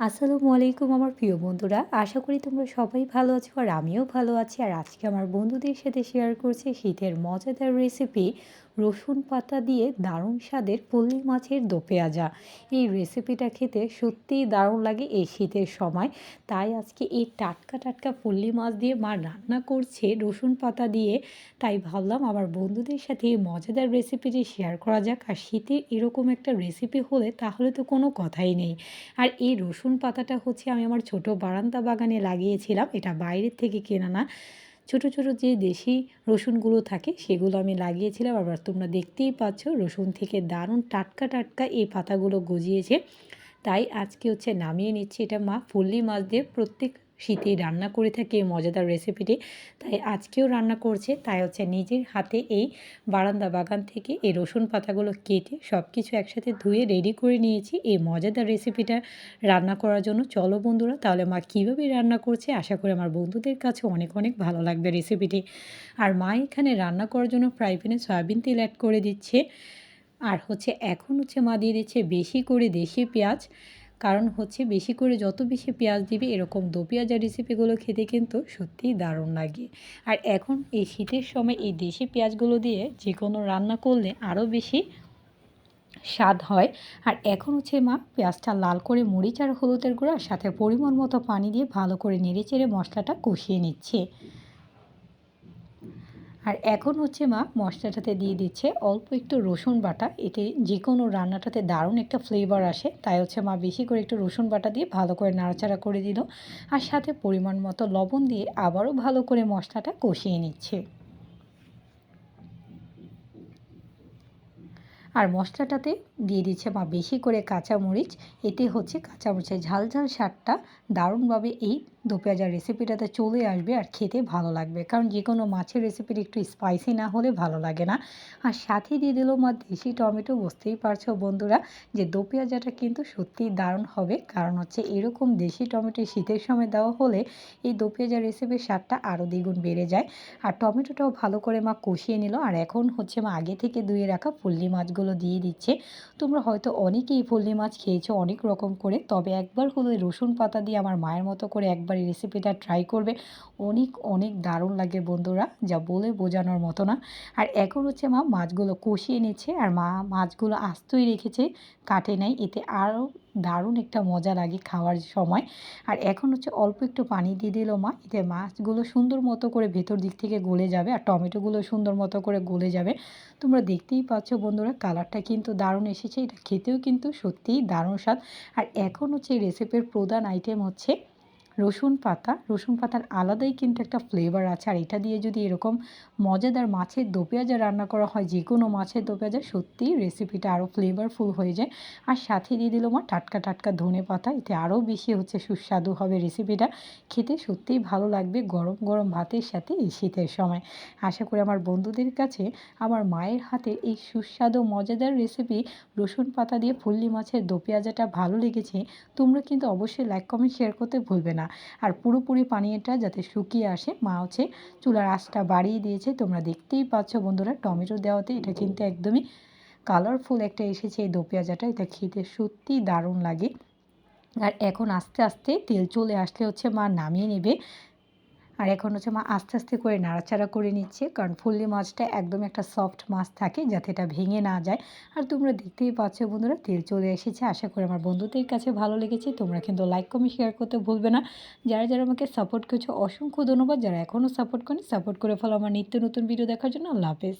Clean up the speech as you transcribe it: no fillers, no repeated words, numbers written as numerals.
আসসালামু আলাইকুম আমার প্রিয় বন্ধুরা। আশা করি তোমরা সবাই ভালো আছো আর আমিও ভালো আছি। আর আজকে আমার বন্ধুদের সাথে শেয়ার করছি শীতের মজাদার রেসিপি রসুন পাতা দিয়ে দারুণ স্বাদের পল্লী মাছের দো পেঁয়াজা। এই রেসিপিটা খেতে সত্যিই দারুণ লাগে এই শীতের সময়। তাই আজকে এই টাটকা টাটকা পল্লী মাছ দিয়ে মা রান্না করছে রসুন পাতা দিয়ে। তাই ভাবলাম আমার বন্ধুদের সাথে এই মজাদার রেসিপিটি শেয়ার করা যাক। আর শীতে এরকম একটা রেসিপি হলে তাহলে তো কোনো কথাই নেই। আর এই রসুন পাতাটা হচ্ছে আমি আমার ছোট বারান্দা বাগানে লাগিয়েছিলাম। এটা বাইরের থেকে কেনা না। ছোট ছোট যে দেশি রসুনগুলো থাকে সেগুলো আমি লাগিয়েছিলাম। আবার তোমরা দেখতেই পাচ্ছ রসুন থেকে দারুণ টাটকা টাটকা এই পাতাগুলো গজিয়েছে। তাই আজকে হচ্ছে নামিয়ে নিচ্ছি। এটা মা পল্লী মাছ দিয়ে প্রত্যেক শীতেই রান্না করে থাকে এই মজাদার রেসিপিটি। তাই আজকেও রান্না করছে। তাই হচ্ছে নিজের হাতে এই বারান্দা বাগান থেকে এই রসুন পাতাগুলো কেটে সব কিছু একসাথে ধুয়ে রেডি করে নিয়েছি এই মজাদার রেসিপিটা রান্না করার জন্য। চলো বন্ধুরা, তাহলে মা কীভাবে রান্না করছে আশা করি আমার বন্ধুদের কাছে অনেক অনেক ভালো লাগবে রেসিপিটি। আর মা এখানে রান্না করার জন্য ফ্রাই প্যানে সয়াবিন তেল অ্যাড করে দিচ্ছে। আর হচ্ছে এখন হচ্ছে মা দিয়ে দিচ্ছে বেশি করে দেশি পেঁয়াজ। কারণ হচ্ছে বেশি করে যত বেশি পেঁয়াজ দিবে এরকম দো পেঁয়াজা রেসিপিগুলো খেতে কিন্তু সত্যিই দারুণ লাগে। আর এখন এই শীতের সময় এই দেশি পেঁয়াজগুলো দিয়ে যে কোনো রান্না করলে আরও বেশি স্বাদ হয়। আর এখন হচ্ছে মা পেঁয়াজটা লাল করে মরিচ আর হলুদের গুঁড়ার সাথে পরিমাণ মতো পানি দিয়ে ভালো করে নেড়েচেড়ে মশলাটা কষিয়ে নিচ্ছে। আর এখন হচ্ছে মা মশলাটাতে দিয়ে দিচ্ছে অল্প একটু রসুন বাটা। এতে যে কোনো রান্নাটাতে দারুণ একটা ফ্লেভার আসে। তাই হচ্ছে মা বেশি করে একটু রসুন বাটা দিয়ে ভালো করে নাড়াচাড়া করে দিল। আর সাথে পরিমাণ মতো লবণ দিয়ে আবারও ভালো করে মশলাটা কষিয়ে নিচ্ছে। আর মশলাটাতে দিয়ে দিচ্ছে মা বেশি করে কাঁচামরিচ। এতে হচ্ছে কাঁচামরিচের ঝাল ঝাল স্বাদটা দারুণভাবে এই দো পেঁয়াজার রেসিপিটাতে চলে আসবে আর খেতে ভালো লাগবে। কারণ যে কোনো মাছের রেসিপির একটু স্পাইসি না হলে ভালো লাগে না। আর সাথে দিয়ে দিল মা দেশি টমেটো। বুঝতেই পারছো বন্ধুরা যে দো পেঁয়াজাটা কিন্তু সত্যিই দারুণ হবে। কারণ হচ্ছে এরকম দেশি টমেটো শীতের সময় দেওয়া হলে এই দো পেঁয়াজার রেসিপির স্বাদটা আরও দ্বিগুণ বেড়ে যায়। আর টমেটোটাও ভালো করে মা কষিয়ে নিল। আর এখন হচ্ছে মা আগে থেকে ধুয়ে রাখা পল্লী মাছগুলো দিয়ে দিচ্ছে। তোমরা হয়তো অনেকেই পল্লী মাছ খেয়েছো অনেক রকম করে, তবে একবার হলো এই রসুন পাতা দিয়ে আমার মায়ের মতো করে একবার এই রেসিপিটা ট্রাই করবে। অনেক অনেক দারুণ লাগে বন্ধুরা, যা বলে বোঝানোর মতো না। আর এখন হচ্ছে মা মাছগুলো কষিয়ে নিচ্ছে। আর মা মাছগুলো আস্তই রেখেছে, কাটে নাই। এতে আরও দারুণ একটা মজা লাগে খাওয়ার সময়। আর এখন হচ্ছে অল্প একটু পানি দিয়ে দিল মা। এতে মাছগুলো সুন্দর মতো করে ভেতর দিক থেকে গলে যাবে আর টমেটোগুলো সুন্দর মতো করে গলে যাবে। তোমরা দেখতেই পাচ্ছ বন্ধুরা কালারটা কিন্তু দারুণ এসেছে। এটা খেতেও কিন্তু সত্যিই দারুণ স্বাদ। আর এখন হচ্ছে এই রেসিপির প্রধান আইটেম হচ্ছে রসুন পাতা। রসুন পাতার আলাদাই কিন্তু একটা ফ্লেভার আছে। আর এটা দিয়ে যদি এরকম মজাদার মাছের দো পেঁয়াজা রান্না করা হয়, যে কোনো মাছের দো পেঁয়াজা, সত্যিই রেসিপিটা আরও ফ্লেভারফুল হয়ে যায়। আর সাথে দিয়ে দিল মা টাটকা টাটকা ধনে পাতা। এতে আরও বেশি হচ্ছে সুস্বাদু হবে রেসিপিটা। খেতে সত্যিই ভালো লাগবে গরম গরম ভাতের সাথে এই শীতের সময়। আশা করি আমার বন্ধুদের কাছে আমার মায়ের হাতের এই সুস্বাদু মজাদার রেসিপি রসুন পাতা দিয়ে পল্লী মাছের দো পেঁয়াজাটা ভালো লেগেছে। তোমরা কিন্তু অবশ্যই লাইক কমেন্ট শেয়ার করতে ভুলবে না। আর পুরোপুরি পানিটা যাতে শুকিয়ে আসে, মা হচ্ছে চুলার আঁচটা বাড়িয়ে দিয়েছে। তোমরা দেখতেই পাচ্ছ বন্ধুরা টমেটো দেওয়াতে এটা কিন্তু একদমই কালারফুল একটা এসেছে এই দো পেঁয়াজাটা। এটা খেতে সত্যিই দারুণ লাগে। আর এখন আস্তে আস্তে তেল চলে আসলে হচ্ছে মা নামিয়ে নেবে। আর এখন হচ্ছে মা আস্তে আস্তে করে নাড়াচাড়া করে নিচ্ছে। কারণ পল্লী মাছটা একদম একটা সফট মাছ থাকে, যাতে এটা ভেঙে না যায়। আর তোমরা দেখতেই পাচ্ছ বন্ধুরা তেল চলে এসেছে। আশা করি আমার বন্ধুদের কাছে ভালো লেগেছে। তোমরা কিন্তু লাইক কমেন্ট শেয়ার করতে ভুলবে না। যারা যারা আমাকে সাপোর্ট করছো অসংখ্য ধন্যবাদ। যারা এখনও সাপোর্ট করেনি সাপোর্ট করে ফেলো আমার নিত্য নতুন ভিডিও দেখার জন্য। আল্লাহ হাফেজ।